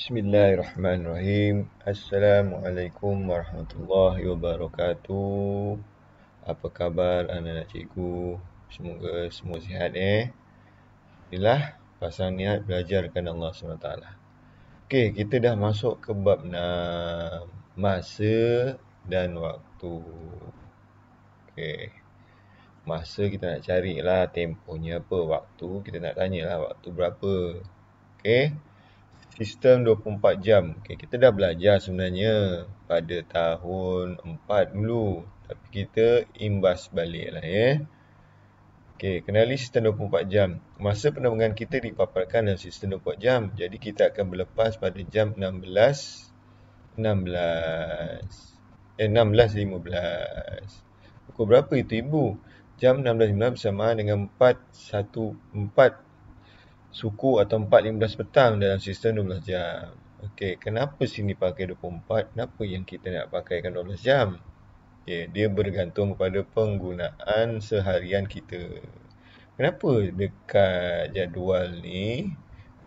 Bismillahirrahmanirrahim. Assalamualaikum warahmatullahi wabarakatuh. Apa khabar anak-anak cikgu? Semoga semua sihat Inilah pasang niat belajar kerana Allah SWT. Okey, kita dah masuk ke bab 6, masa dan waktu. Okey. Masa kita nak carilah tempohnya apa, waktu kita nak tanyalah waktu berapa. Okey. Sistem 24 jam. Okay, kita dah belajar sebenarnya pada tahun 4 dulu. Tapi kita imbas balik lah Okay, kenali sistem 24 jam. Masa penerbangan kita dipaparkan dalam sistem 24 jam. Jadi kita akan berlepas pada jam 16.15. Pukul berapa itu ibu? Jam 16.15 bersamaan dengan 4 suku atau 4.15 petang dalam sistem 12 jam. Okey, kenapa sini pakai 24? Kenapa yang kita nak pakaikan 12 jam? Okey, dia bergantung kepada penggunaan seharian kita. Kenapa dekat jadual ni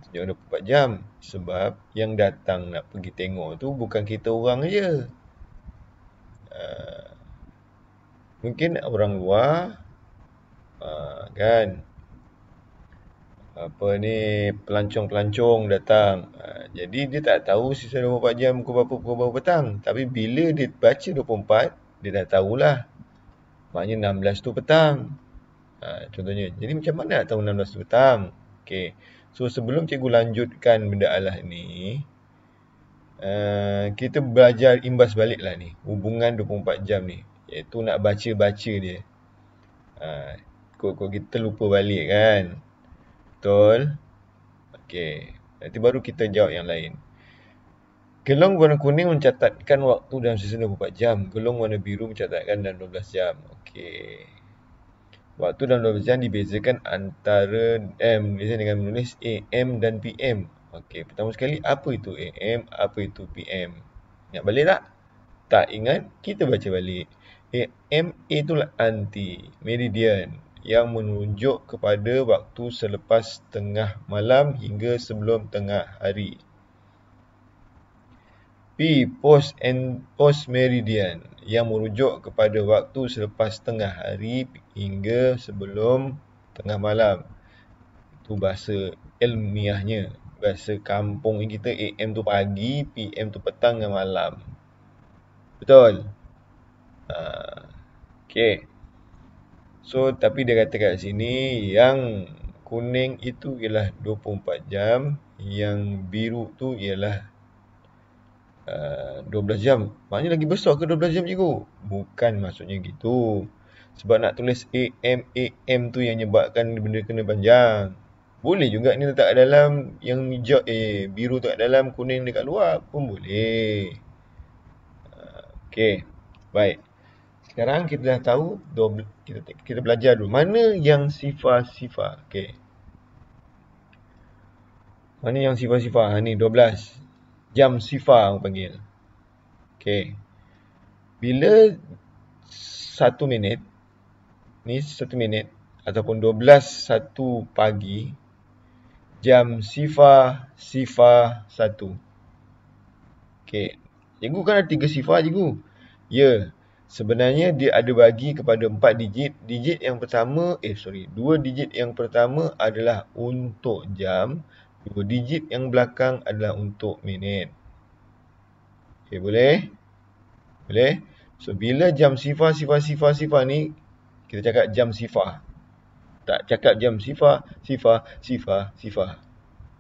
tunjuk 24 jam? Sebab yang datang nak pergi tengok tu bukan kita orang je. Mungkin orang luar kan, pelancong-pelancong datang. Jadi dia tak tahu sisa 24 jam pukul berapa petang. Tapi bila dia baca 24, dia dah tahulah. Maknanya 16 tu petang. Contohnya. Jadi macam mana nak tahu 16 tu petang? Okey. So sebelum cikgu lanjutkan benda alah ni, kita belajar imbas balik lah ni. Hubungan 24 jam ni. Iaitu nak baca-baca dia. Kod-kod kita lupa balik kan. Betul? Okey. Nanti baru kita jawab yang lain. Gelong warna kuning mencatatkan waktu dalam sistem 24 jam. Gelong warna biru mencatatkan dalam 12 jam. Okey. Waktu dalam 12 jam dibezakan antara dengan menulis AM dan PM. Okey. Pertama sekali, apa itu AM? Apa itu PM? Ingat balik tak? Tak ingat? Kita baca balik. AM itulah anti-meridian yang menunjuk kepada waktu selepas tengah malam hingga sebelum tengah hari. P. Post meridian yang merujuk kepada waktu selepas tengah hari hingga sebelum tengah malam. Itu bahasa ilmiahnya. Bahasa kampung kita, AM tu pagi, PM tu petang dan malam. Betul? Okey. So, tapi dia kata kat sini, yang kuning itu ialah 24 jam, yang biru tu ialah 12 jam. Maknanya lagi besar ke 12 jam cikgu? Bukan maksudnya gitu. Sebab nak tulis AM tu yang menyebabkan benda kena panjang. Boleh juga ni letak dalam yang hijau, biru tu kat dalam, kuning dekat luar pun boleh. Okey. Baik. Sekarang kita dah tahu, kita belajar dulu. Mana yang sifar-sifar? Okey. Mana yang sifar-sifar? Ni 12. Jam sifar orang panggil. Okey. Bila 1 minit, ni 1 minit, ataupun 12.1 pagi, jam sifar 1. Okey. Cikgu kan ada 3 sifar cikgu. Ya. Sebenarnya dia ada bagi kepada 4 digit. Digit yang pertama, 2 digit yang pertama adalah untuk jam. 2 digit yang belakang adalah untuk minit. Okey, boleh? Boleh? So, bila jam sifar ni, kita cakap jam sifar. Tak cakap jam sifar.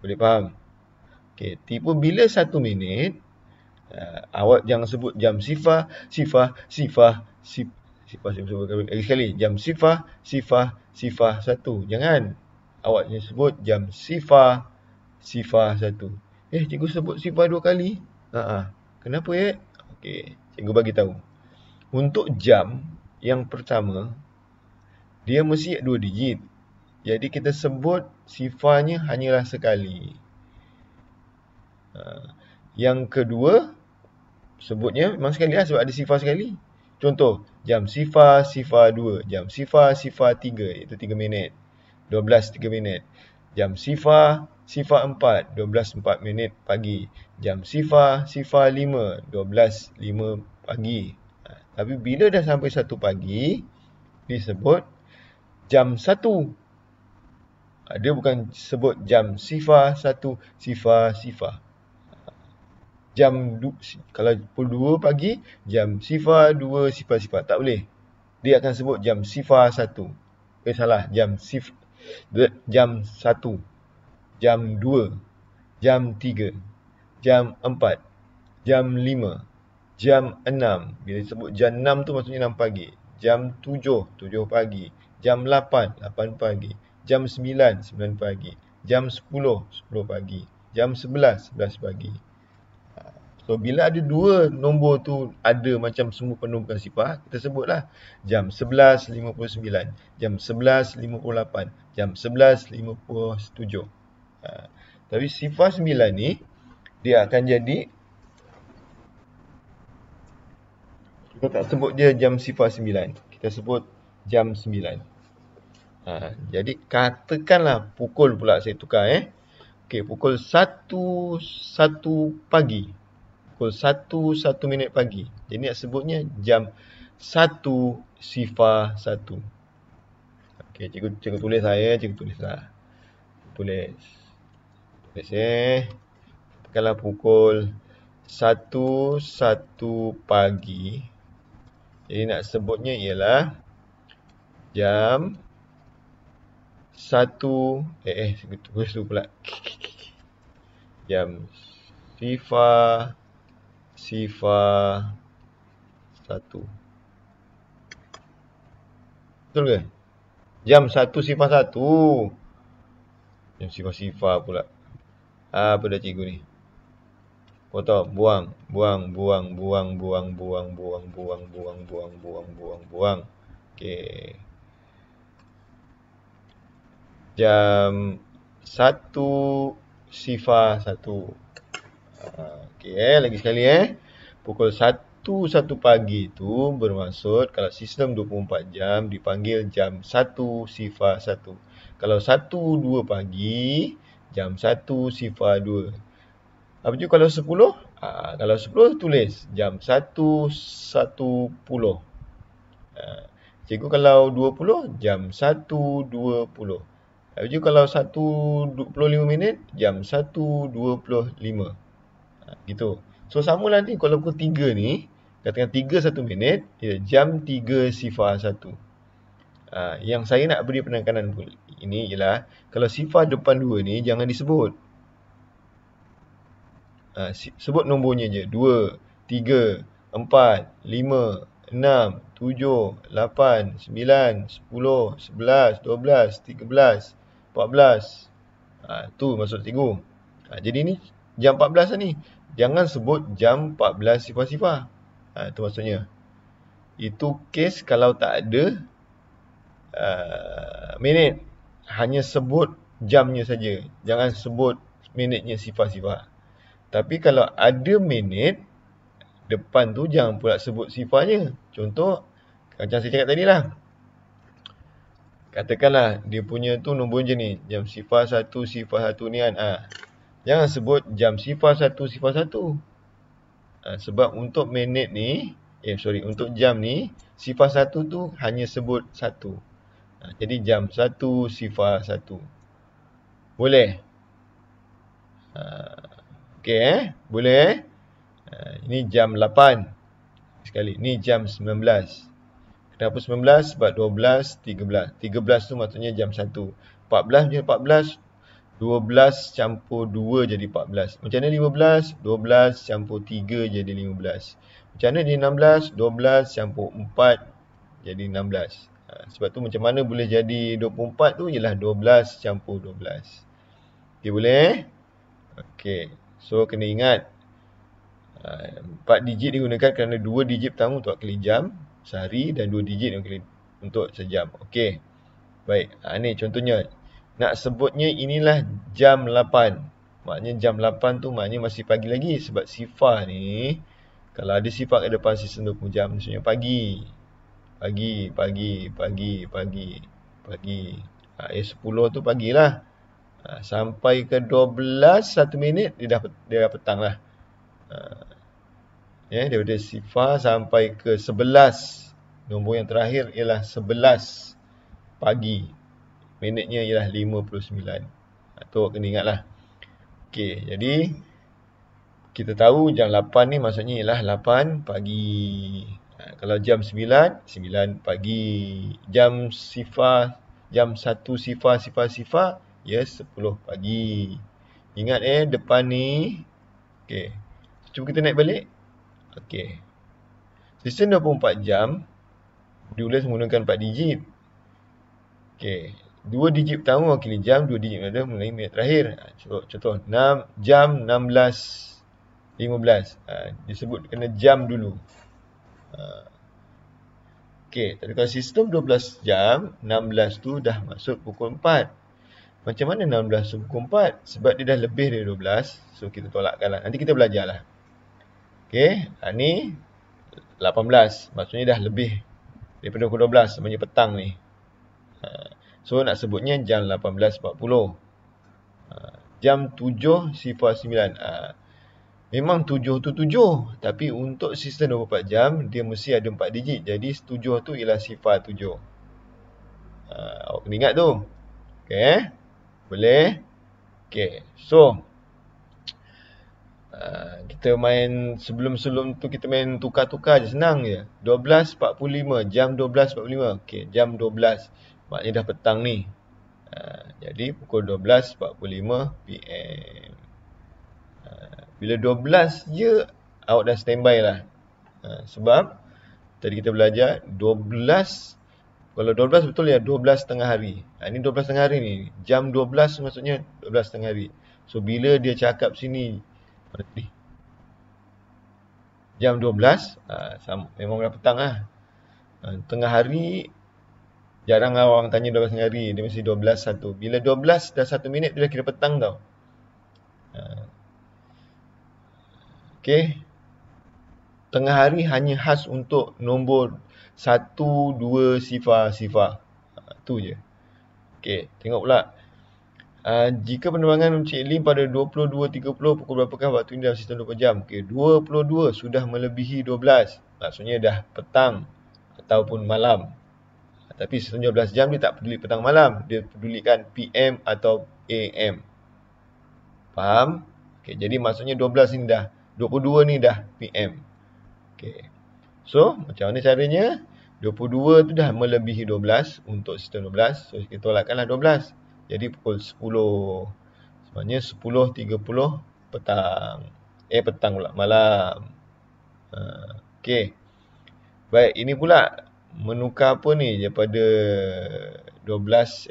Boleh faham? Okey, tiba bila 1 minit, awak jangan sebut jam sifar. Lagi sekali, jam sifar 1. Jangan. Awak jangan sebut jam sifar 1. Cikgu sebut sifar 2 kali. Kenapa Okey, cikgu bagi tahu. Untuk jam yang pertama, dia mesti 2 digit. Jadi kita sebut sifarnya hanyalah sekali. Yang kedua, sebutnya memang sekali lah sebab ada sifar sekali. Contoh, jam sifar 2, jam sifar 3, iaitu 3 minit. 12, 3 minit. Jam sifar 4, 12.04 minit pagi. Jam sifar 5, 12.05 pagi. Tapi bila dah sampai 1 pagi, disebut jam 1. Dia bukan sebut jam sifar 1, sifar. Kalau pukul 2 pagi, jam sifar 2, sifar. Tak boleh. Dia akan sebut jam sifar 1. Salah. Jam 1, jam 2, jam 3, jam 4, jam 5, jam 6. Bila disebut jam 6 tu maksudnya 6 pagi. Jam 7, 7 pagi. Jam 8, 8 pagi. Jam 9, 9 pagi. Jam 10, 10 pagi. Jam 11, 11 pagi. So, bila ada dua nombor tu ada macam semua penuh bukan sifar, kita sebutlah jam 11.59, jam 11.58, jam 11.57. Tapi sifar 9 ni, dia akan jadi, kita tak sebut dia jam sifar 9. Kita sebut jam 9. Jadi, katakanlah pukul pula saya tukar. Okey, pukul 1 pagi. Pukul 1 minit pagi. Jadi nak sebutnya jam 1 sifar 1. Okey, cikgu tulis saya, cikgu tulislah. Tulis. Katakanlah pukul 1 pagi. Jadi nak sebutnya ialah jam 1 cikgu tulis dulu pula. Jam sifar 1. Betul ke? Jam 1 sifar 1. Jam sifar pula. Apa dah cikgu ni? Potong, buang. Okey. Jam 1 sifar 1. Okey, lagi sekali Pukul 1 pagi tu bermaksud kalau sistem 24 jam dipanggil jam 1 sifar 1. Kalau 1-2 pagi, jam 1 sifar 2. Apa tu kalau 10? Kalau 10 tulis jam 1.10. Cikgu kalau 20, jam 1.20. Apa tu kalau 1.25 minit, jam 1.25. Gitu. So, samalah nanti kalau pukul 3 ni, katakan 3.1 minit, jam 3 sifar 1. Yang saya nak beri penekanan ini ialah, kalau sifar depan 2 ni, jangan disebut. Sebut nombornya je. 2, 3, 4, 5, 6, 7, 8, 9, 10, 11, 12, 13, 14. Tu maksud cikgu. Jadi ni jam 14 lah ni. Jangan sebut jam 14 sifar-sifar. Itu maksudnya. Itu kes kalau tak ada minit. Hanya sebut jamnya saja. Jangan sebut minitnya sifar-sifar. Tapi kalau ada minit, depan tu jangan pula sebut sifarnya. Contoh, macam saya cakap tadi lah. Katakanlah dia punya tu nombor je ni. Jam sifar 1 ni kan. Jangan sebut jam sifar 1 sifar 1. Sebab untuk minit ni, untuk jam ni, sifar 1 tu hanya sebut 1. Jadi jam 1 sifar 1. Boleh? Okey Boleh ini jam 8. Sekali. Ni jam 19. Kenapa 19? Sebab 12, 13. 13 tu maksudnya jam 1. 14 jadi 14. 12 campur 2 jadi 14. Macam mana 15? 12 campur 3 jadi 15. Macam mana dia 16? 12 campur 4 jadi 16. Sebab tu macam mana boleh jadi 24 tu ialah 12 campur 12. Okey, boleh? Okey. So, kena ingat 4 digit digunakan kerana 2 digit pertama untuk akli jam sehari dan 2 digit untuk sejam. Okey. Baik. Ni contohnya. Nak sebutnya inilah jam 8. Maknanya jam 8 tu maknanya masih pagi lagi. Sebab sifar ni, kalau ada sifar kat depan sistem 20 jam, maksudnya pagi. Pagi. 10 tu pagilah. Sampai ke 12, 1 minit, dia dah petang lah. Daripada sifar sampai ke 11. Nombor yang terakhir ialah 11 pagi. Minitnya ialah 59. Tu awak kena ingat lah. Okey, jadi kita tahu jam 8 ni maksudnya ialah 8 pagi. Kalau jam 9, 9 pagi. Jam 1 sifar, ya 10 pagi. Ingat depan ni. Okey. Cuba kita naik balik. Okey. Sistem 24 jam ditulis menggunakan 4 digit. Okey. 2 digit pertama mewakili jam, 2 digit kedua mengenai minit terakhir. Contoh 6 jam 16.15. Disebut kena jam dulu. Okey, tapi kalau sistem 12 jam, 16 tu dah masuk pukul 4. Macam mana 16 tu pukul 4? Sebab dia dah lebih dari 12. So kita tolakkan lah. Nanti kita belajar lah. Okey, ni 18. Maksudnya dah lebih daripada pukul 12. Sebenarnya petang ni. So nak sebutnya jam 18.40. Jam 7.09. Memang 7 tu 7. Tapi untuk sistem 24 jam, dia mesti ada 4 digit. Jadi 7 tu ialah sifar 7. Awak kena ingat tu. Okey. Boleh? Okey. So, kita main sebelum tu kita main tukar-tukar je, senang je. 12.45, jam 12.45. Okey, jam 12. Maknanya dah petang ni. Jadi pukul 12.45 PM. Bila 12 je awak dah standby lah. Sebab tadi kita belajar 12. Kalau 12 betul ya 12 tengah hari. Ini 12 tengah hari ni. Jam 12 maksudnya 12 tengah hari. So bila dia cakap sini jam 12, memang dah petang lah. Tengah hari, jarang orang tanya 12 tengah hari. Dia mesti 12 1. Bila 12 dah 1 minit, dia dah kira petang tau. Okey. Tengah hari hanya khas untuk nombor 1, 2, sifar. Tu je. Okey, tengok pula. Jika penerbangan Encik Lim pada 22.30, pukul berapakah waktu ini dalam sistem 24 jam? Okey, 22 sudah melebihi 12. Maksudnya dah petang ataupun malam. Tapi sistem 12 jam dia tak peduli petang malam. Dia pedulikan PM atau AM. Faham? Okey, jadi maksudnya 12 ni dah 22 ni dah PM. Okey. So, macam mana caranya? 22 tu dah melebihi 12 untuk sistem 12. So, kita tolakkanlah 12. Jadi pukul 10. Sebenarnya 10.30 petang. Petang pula, malam. Okey. Baik, ini pula menukar apa ni daripada 24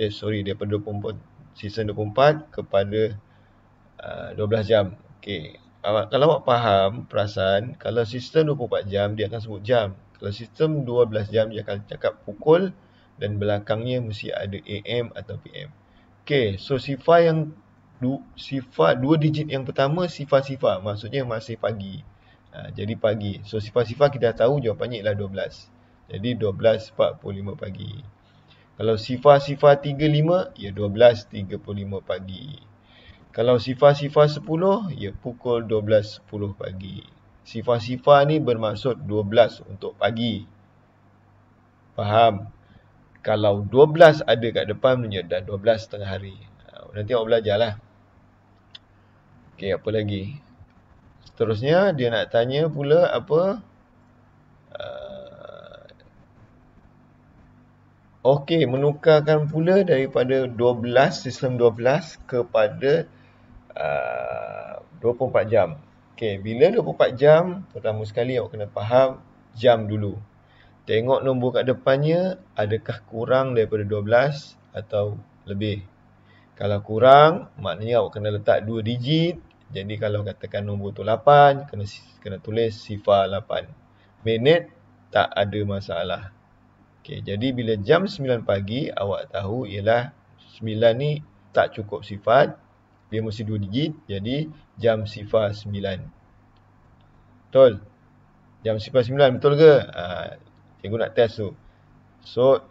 sistem 24 kepada 12 jam. Okey. Kalau awak faham, perasan, kalau sistem 24 jam, dia akan sebut jam. Kalau sistem 12 jam, dia akan cakap pukul dan belakangnya mesti ada AM atau PM. Okey, so sifar 2 digit yang pertama, sifar. Maksudnya masih pagi. Jadi pagi. So sifar kita dah tahu jawapannya ialah 12. Jadi 12.45 pagi. Kalau sifar 35, ya 12.35 pagi. Kalau sifar 10, ya pukul 12.10 pagi. Sifar ni bermaksud 12 untuk pagi. Faham? Kalau 12 ada kat depan, dah 12 tengah hari. Nanti awak belajar lah. Okey, apa lagi? Seterusnya, dia nak tanya pula apa? Okey, menukarkan pula daripada 12, sistem 12 kepada 24 jam. Okey, bila 24 jam, pertama sekali awak kena faham jam dulu. Tengok nombor kat depannya, adakah kurang daripada 12 atau lebih. Kalau kurang, maknanya awak kena letak 2 digit. Jadi kalau katakan nombor tu 8, kena tulis sifar 8. Minit, tak ada masalah. Okey, jadi bila jam 9 pagi, awak tahu ialah 9 ni tak cukup sifat. Dia mesti 2 digit. Jadi jam sifar 9. Betul? Jam sifar 9 betul ke? Cikgu nak test tu. So,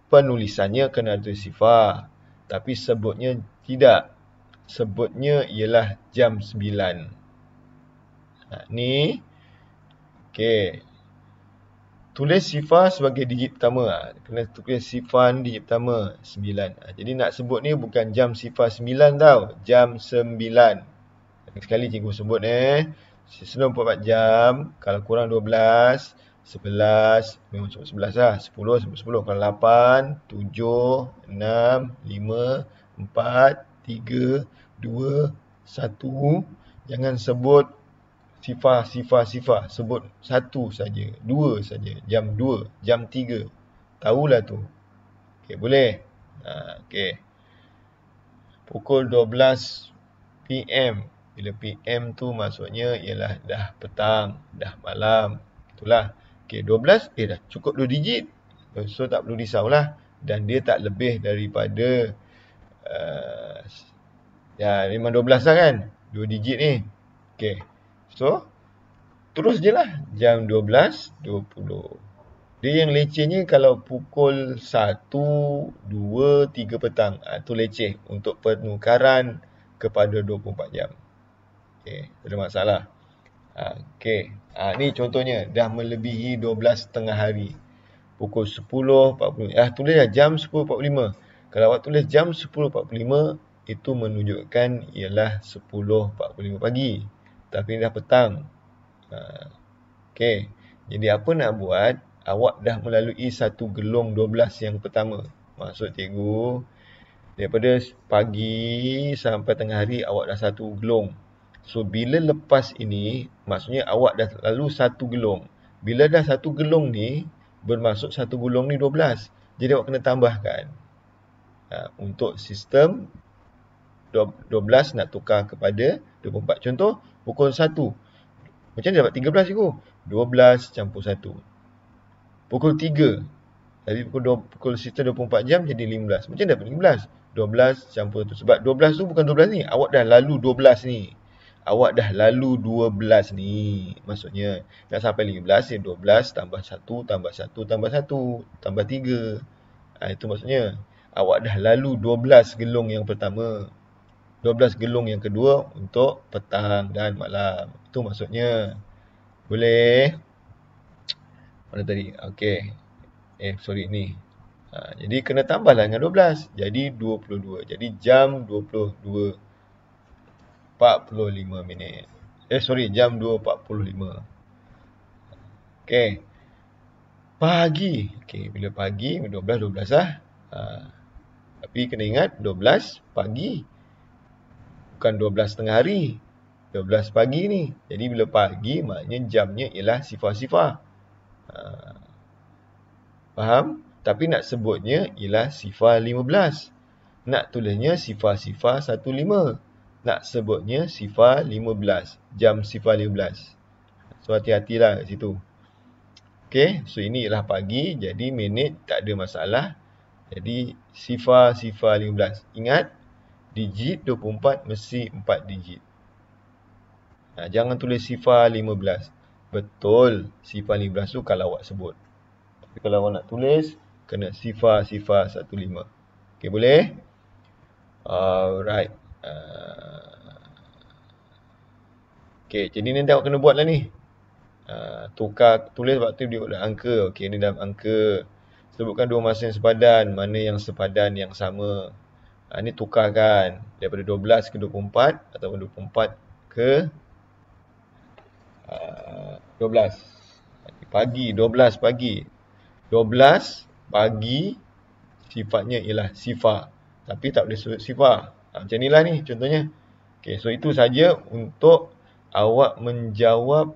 penulisannya kena ada sifar. Tapi sebutnya tidak. sebutnya ialah jam 9. Ni, okey. Tulis sifar sebagai digit pertama. Kena tulis sifar ni digit pertama, 9. Jadi nak sebut ni bukan jam sifar 9 tau. Jam 9. Sekali cikgu sebut 24 jam. Kalau kurang 12, 11, memang sebut 11 lah. 10 sebut 10. Kalau 8, 7, 6, 5, 4, 3, 2, 1. Jangan sebut sifar. Sebut satu saja, dua saja. Jam 2, jam 3. Tahulah tu. Okey, boleh? Okey. Pukul 12 PM. Bila PM tu maksudnya ialah dah petang, dah malam. Itulah. Okey, 12 dah cukup 2 digit. So tak perlu risaulah. Dan dia tak lebih daripada memang 12 lah kan. 2 digit ni. Okey. So terus je lah. Jam 12.20. Dia yang lecehnya kalau pukul 1, 2, 3 petang. Tu leceh untuk penukaran kepada 24 jam. Okey, tak ada masalah. Okey. Ni contohnya dah melebihi 12 tengah hari. Pukul 10.40. Tulislah jam 10.45. Kalau awak tulis jam 10.45, itu menunjukkan ialah 10.45 pagi. Tapi dah petang. Okey. Jadi apa nak buat? Awak dah melalui satu gelong 12 yang pertama. Maksud cikgu, daripada pagi sampai tengah hari awak dah satu gelong. So bila lepas ini, maksudnya awak dah lalu satu gelong. Bila dah satu gelong ni, bermaksud satu gelong ni 12. Jadi awak kena tambahkan. Untuk sistem 12 nak tukar kepada 24. Contoh, pukul 1. Macam mana dapat 13 cikgu? 12 campur 1. Pukul 3. Tadi pukul sistem 24 jam jadi 15. Macam mana dapat 15? 12 campur 1. Sebab 12 tu bukan 12 ni. Awak dah lalu 12 ni. Awak dah lalu 12 ni. Maksudnya, nak sampai 15, 12 tambah 1, tambah 1, tambah 1, tambah 3. Itu maksudnya. Awak dah lalu 12 gelong yang pertama. 12 gelong yang kedua untuk petang dan malam. Itu maksudnya. Boleh? Mana tadi? Okey. Sorry ni. Jadi kena tambahlah dengan 12. Jadi 22. Jadi jam 22.45 minit. Jam 2.45. Okey. Pagi. Okey, bila pagi 12 lah. Tapi kena ingat 12 pagi. Bukan 12 tengah hari. 12 pagi ni. Jadi bila pagi maknanya jamnya ialah sifar-sifar. Faham? Tapi nak sebutnya ialah sifar 15. Nak tulisnya sifar-sifar 15. Nak sebutnya sifar 15. Jam sifar 15. So hati-hatilah kat situ. Okey, so ini ialah pagi. Jadi minit tak ada masalah. Jadi sifar-sifar 15. Ingat, digit 24 mesti 4 digit. Jangan tulis sifar 15. Betul, sifar 15 tu kalau awak sebut. Tapi kalau awak nak tulis, kena sifar-sifar 15. Okey, boleh? Alright. Okey, jadi nanti awak kena buat lah ni. Tukar, tulis waktu dia dalam angka. Okey, ni dalam angka. Sebutkan dua masa yang sepadan. Mana yang sepadan yang sama. Ni tukarkan. Daripada 12 ke 24. Ataupun 24 ke 12. Pagi, 12 pagi. 12 pagi sifatnya ialah sifar. Tapi tak boleh sebut sifar. Macam inilah ni contohnya. Okay, so itu saja untuk awak menjawab,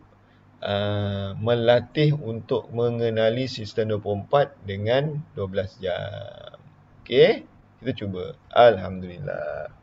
melatih untuk mengenali sistem 24 dengan 12 jam. Okay, kita cuba. Alhamdulillah.